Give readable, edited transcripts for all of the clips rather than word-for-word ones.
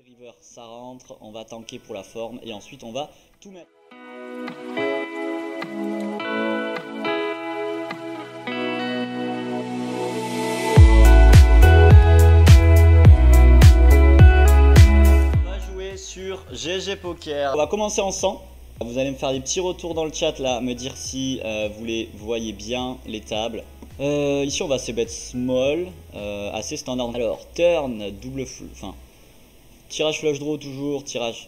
River, ça rentre, on va tanker pour la forme et ensuite on va tout mettre. On va jouer sur GG Poker. On va commencer en 100. Vous allez me faire des petits retours dans le chat là, me dire si vous voyez bien les tables. Ici on va se bet small, assez standard. Alors turn, double full, enfin tirage flush draw toujours, tirage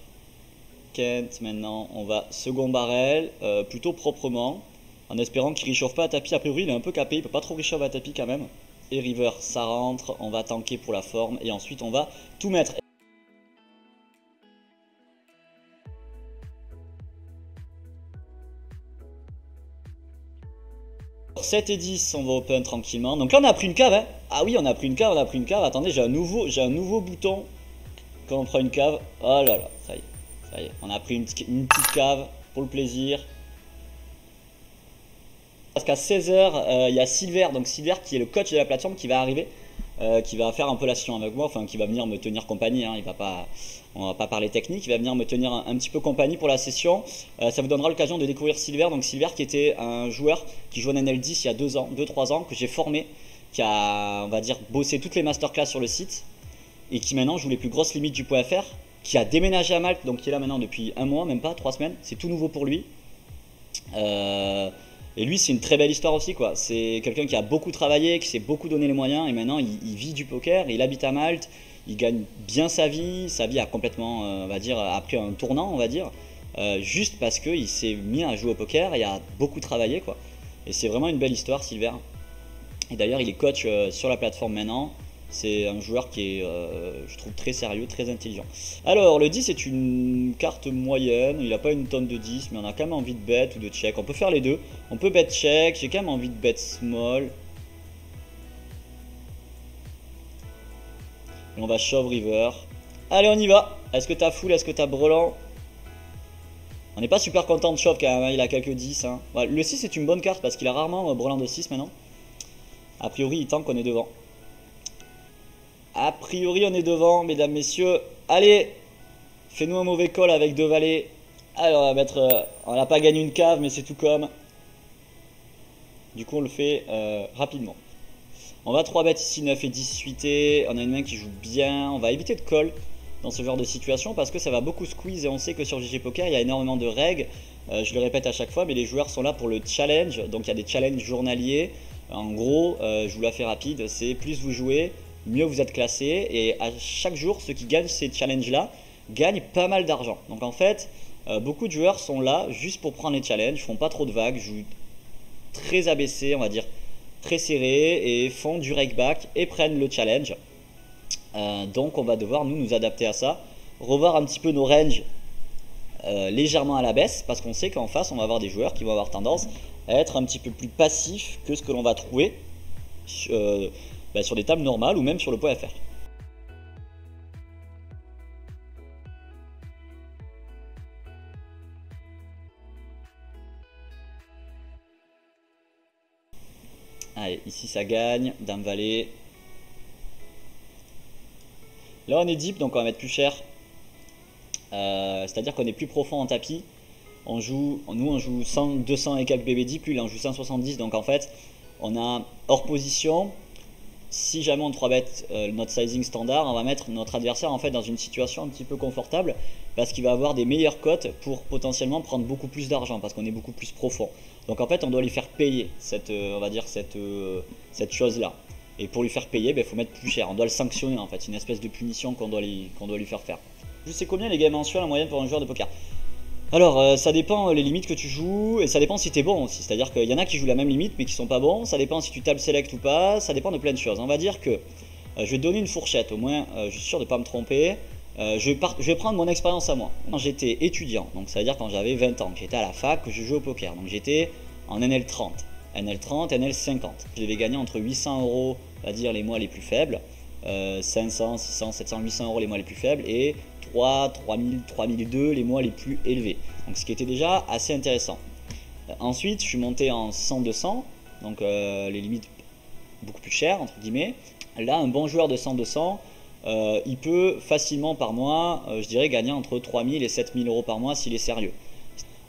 Kent. Maintenant on va second barrel, plutôt proprement, en espérant qu'il réchauffe pas à tapis. A priori il est un peu capé, il peut pas trop réchauffer à tapis quand même. Et river ça rentre, on va tanker pour la forme et ensuite on va tout mettre. 7 et 10, on va open tranquillement. Donc là on a pris une cave, hein. Ah oui, on a pris une cave, Attendez, j'ai un nouveau bouton quand on prend une cave. Oh là là, ça y est. On a pris une petite cave pour le plaisir. Parce qu'à 16h, il y a Silver, donc Silver qui est le coach de la plateforme qui va arriver, qui va faire un peu la session avec moi, enfin qui va venir me tenir compagnie, hein. On va pas parler technique, il va venir me tenir un petit peu compagnie pour la session. Ça vous donnera l'occasion de découvrir Silver, donc Silver qui était un joueur qui jouait en NL10 il y a 2-3 ans, que j'ai formé, qui a, on va dire, bossé toutes les masterclass sur le site, et qui maintenant joue les plus grosses limites du .fr, qui a déménagé à Malte, donc qui est là maintenant depuis un mois, même pas, 3 semaines, c'est tout nouveau pour lui. Et lui c'est une très belle histoire aussi quoi. C'est quelqu'un qui a beaucoup travaillé, qui s'est beaucoup donné les moyens et maintenant il vit du poker, il habite à Malte, il gagne bien sa vie a complètement on va dire a pris un tournant on va dire, juste parce qu'il s'est mis à jouer au poker et a beaucoup travaillé quoi. Et c'est vraiment une belle histoire Silver. Et d'ailleurs il est coach sur la plateforme maintenant. C'est un joueur qui est, je trouve, très sérieux, très intelligent. Alors, le 10 est une carte moyenne. Il n'a pas une tonne de 10, mais on a quand même envie de bet ou de check. On peut faire les deux. On peut bet check. J'ai quand même envie de bet small. Et on va shove river. Allez, on y va. Est-ce que t'as full? Est-ce que t'as brelan? On n'est pas super content de shove quand même. Hein. Il a quelques 10. Hein. Ouais, le 6 est une bonne carte parce qu'il a rarement brelan de 6 maintenant. A priori, il tank qu'on est devant. A priori, on est devant, mesdames, messieurs. Allez, fais-nous un mauvais call avec 2 valets. Alors, on va mettre. On n'a pas gagné une cave, mais c'est tout comme. Du coup, on le fait rapidement. On va 3 bêtes ici, 9 et 10 suités. On a une main qui joue bien. On va éviter de call dans ce genre de situation parce que ça va beaucoup squeeze. Et on sait que sur GG Poker, il y a énormément de règles. Je le répète à chaque fois, mais les joueurs sont là pour le challenge. Donc, il y a des challenges journaliers. En gros, je vous la fais rapide. C'est plus vous jouez, mieux vous êtes classé, et à chaque jour ceux qui gagnent ces challenges là gagnent pas mal d'argent. Donc en fait beaucoup de joueurs sont là juste pour prendre les challenges, font pas trop de vagues, jouent très abaissé, on va dire très serré, et font du rakeback et prennent le challenge. Donc on va devoir nous adapter à ça, revoir un petit peu nos ranges légèrement à la baisse, parce qu'on sait qu'en face on va avoir des joueurs qui vont avoir tendance à être un petit peu plus passifs que ce que l'on va trouver sur des tables normales ou même sur le .fr. Allez, ici ça gagne, dame valet. Là on est deep, donc on va mettre plus cher. C'est-à-dire qu'on est plus profond en tapis. Nous on joue 100, 200 et quelques BB deep, lui il en joue 170, donc en fait on a hors position. Si jamais on 3 bet notre sizing standard, on va mettre notre adversaire en fait dans une situation un petit peu confortable parce qu'il va avoir des meilleures cotes pour potentiellement prendre beaucoup plus d'argent parce qu'on est beaucoup plus profond. Donc en fait on doit lui faire payer on va dire cette chose là. Et pour lui faire payer, il faut mettre plus cher. On doit le sanctionner en fait, c'est une espèce de punition qu'on doit lui faire faire. Je sais combien les gains mensuels en moyenne pour un joueur de poker? Alors ça dépend les limites que tu joues et ça dépend si tu es bon aussi, c'est à dire qu'il y en a qui jouent la même limite mais qui sont pas bons, ça dépend si tu table select ou pas, ça dépend de plein de choses. On va dire que je vais te donner une fourchette, au moins je suis sûr de ne pas me tromper. Je vais prendre mon expérience à moi. Quand j'étais étudiant, donc ça veut dire quand j'avais 20 ans, que j'étais à la fac, que je jouais au poker, donc j'étais en NL30, NL50. Je devais gagner entre 800 €, on va dire les mois les plus faibles, 500, 600, 700, 800 € les mois les plus faibles et 3000, 3002 les mois les plus élevés. Donc ce qui était déjà assez intéressant. Ensuite, je suis monté en 100-200, donc les limites beaucoup plus chères entre guillemets. Là, un bon joueur de 100-200, il peut facilement par mois, je dirais, gagner entre 3000 et 7000 euros par mois s'il est sérieux.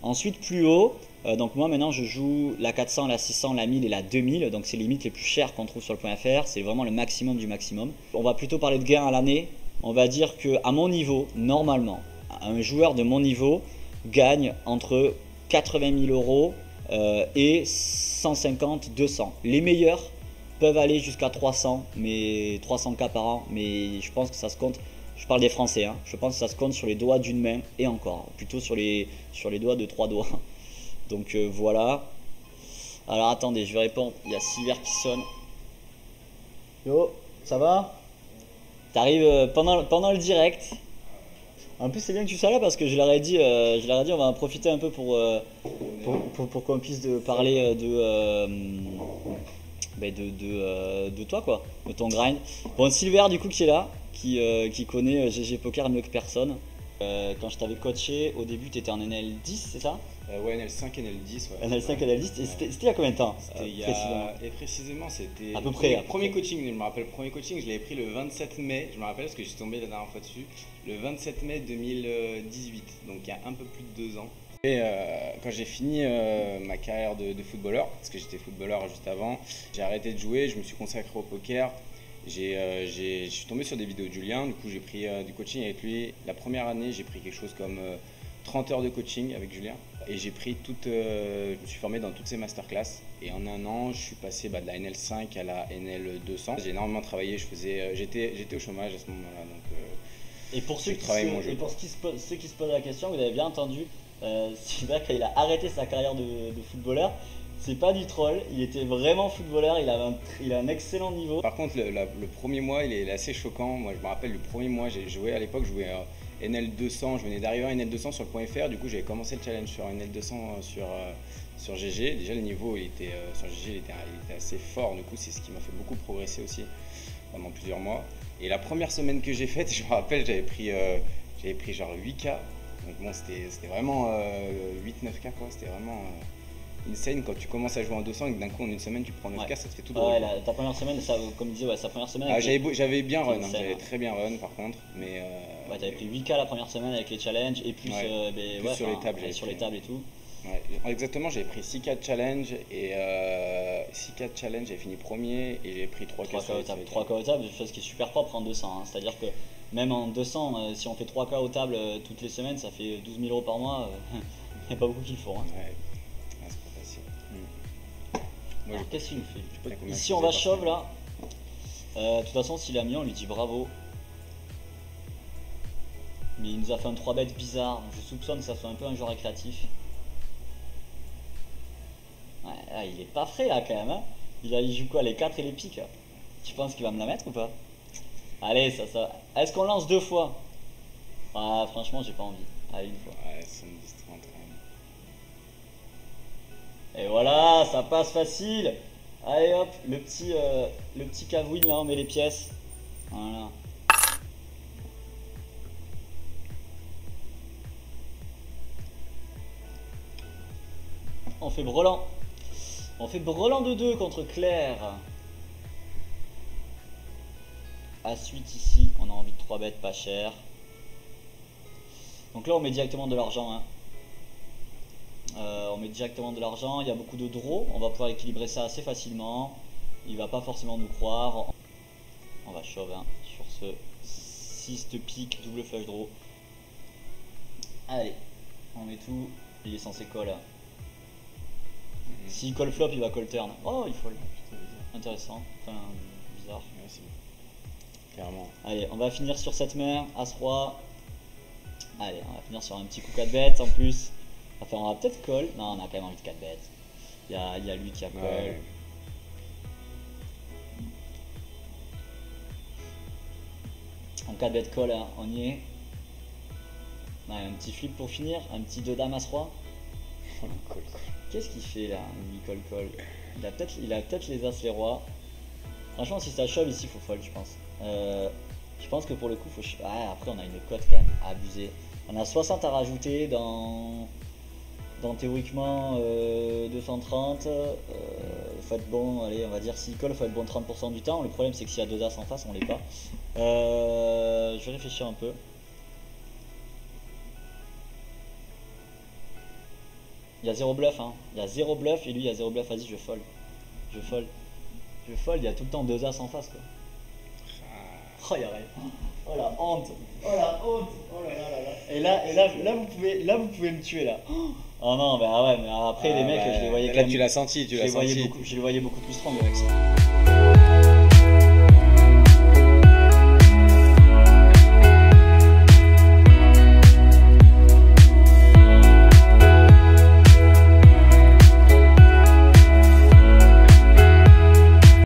Ensuite, plus haut, donc moi maintenant je joue la 400, la 600, la 1000 et la 2000, donc c'est les limites les plus chères qu'on trouve sur le .fr, c'est vraiment le maximum du maximum. On va plutôt parler de gains à l'année. On va dire qu'à mon niveau, normalement, un joueur de mon niveau gagne entre 80 000 euros et 150, 200. Les meilleurs peuvent aller jusqu'à 300, mais 300K par an, mais je pense que ça se compte. Je parle des Français, hein. Je pense que ça se compte sur les doigts d'une main et encore, plutôt sur les doigts de 3 doigts. Donc voilà. Alors attendez, je vais répondre. Il y a Silver qui sonne. Yo, ça va? T'arrives pendant le direct. En plus c'est bien que tu sois là parce que je leur ai dit on va en profiter un peu pour qu'on puisse parler de toi quoi, de ton grind. Bon, Silver du coup qui est là, qui connaît GG Poker mieux que personne. Quand je t'avais coaché au début tu étais en NL10 c'est ça? Ouais, NL5, NL10. Ouais. NL5, NL10, et c'était il y a combien de temps? Précisément, c'était à peu près. Premier coaching, je me rappelle, le premier coaching, je l'avais pris le 27 mai, je me rappelle parce que j'ai tombé la dernière fois dessus, le 27 mai 2018, donc il y a un peu plus de 2 ans. Et quand j'ai fini ma carrière de footballeur, parce que j'étais footballeur juste avant, j'ai arrêté de jouer, je me suis consacré au poker. Je suis tombé sur des vidéos de Julien, du coup j'ai pris du coaching avec lui. La première année, j'ai pris quelque chose comme 30 heures de coaching avec Julien. Et j'ai pris je me suis formé dans toutes ces masterclass. Et en un an, je suis passé de la NL5 à la NL200. J'ai énormément travaillé, j'étais au chômage à ce moment-là. Et pour ceux qui se posent la question, vous avez bien entendu, Sylvain, quand il a arrêté sa carrière de footballeur, c'est pas du troll, il était vraiment footballeur, il a un excellent niveau. Par contre, le premier mois, il est assez choquant. Moi, je me rappelle le premier mois, j'ai joué à l'époque, je jouais NL200, je venais d'arriver à NL200 sur le .fr, du coup j'avais commencé le challenge sur NL200 sur GG. Déjà le niveau sur GG il était assez fort, du coup c'est ce qui m'a fait beaucoup progresser aussi pendant plusieurs mois. Et la première semaine que j'ai faite, je me rappelle, j'avais pris genre 8K, donc bon c'était vraiment 8-9K quoi, c'était vraiment insane quand tu commences à jouer en 200 et que d'un coup en une semaine tu prends 9K, ça te fait tout drôle. Ouais, ta première semaine, ça, comme disait, sa première semaine. J'avais bien run, j'avais très bien run par contre, mais ouais, t'avais pris 8K la première semaine avec les challenges et plus, sur les tables, et tout. Ouais, exactement, j'avais pris 6K de challenge et 6K de challenge, j'avais fini premier et j'ai pris 3K au table. 3K au table, chose qui est super propre en 200. Hein. C'est-à-dire que même en 200, si on fait 3K au table toutes les semaines, ça fait 12 000 euros par mois. Il n'y a pas beaucoup qui le font. Hein. Ouais. C'est pas facile. Alors, qu'est-ce qu'il nous fait? Ici, on va shove là. De toute façon, s'il a mis, on lui dit bravo. Mais il nous a fait un 3 bet bizarre. Je soupçonne que ça soit un peu un joueur récréatif. Ouais, là, il est pas frais là quand même. Hein. Il joue quoi, les 4 et les piques? Tu penses qu'il va me la mettre ou pas? Allez, ça. Est-ce qu'on lance 2 fois? Ah, franchement, j'ai pas envie. Allez, une fois. Ouais, 70-30. Et voilà, ça passe facile. Allez hop, le petit cavouine là, on met les pièces. Voilà. On fait brelan. On fait brelan de 2 contre Claire. À suite ici, on a envie de 3 bêtes pas cher. Donc là, on met directement de l'argent. Hein. On met directement de l'argent. Il y a beaucoup de draws. On va pouvoir équilibrer ça assez facilement. Il va pas forcément nous croire. On va shove hein, sur ce 6 de pique, double flush draw. Allez, on met tout. Il est censé call. S'il call flop, il va call turn. Oh, il fold. Intéressant. Enfin, bizarre. Merci. Clairement. Allez, on va finir sur cette main. As-roi. Allez, on va finir sur un petit coup 4 bêtes en plus. Enfin, on va peut-être call. Non, on a quand même envie de 4 bêtes. Il y a lui qui a call. Ouais. En 4 bêtes call, hein, on y est. Ouais, un petit flip pour finir. Un petit 2 dames As-roi. Qu'est-ce qu'il fait là, lui call? Il a peut-être les As, les rois. Franchement, si ça shove ici, il faut fold, je pense. Je pense que pour le coup, faut. Ah, après, on a une cote quand même à abuser. On a 60 à rajouter dans dans théoriquement 230, faut être bon, allez, on va dire s'il colle, faut être bon 30% du temps. Le problème c'est que s'il y a deux as en face, on l'est pas. Je vais réfléchir un peu. Il y a zéro bluff, hein. Il y a zéro bluff et lui il y a zéro bluff. Vas-y, je fold. Je fold. Je fold, il y a tout le temps deux as en face quoi. Oh, il y a rien. Oh la honte. Oh la honte. Oh là là là là. Et là vous pouvez me tuer là. Oh non, bah ouais, mais après les mecs, je les voyais quand là, même. tu l'as senti, Je les voyais beaucoup plus strong avec ça.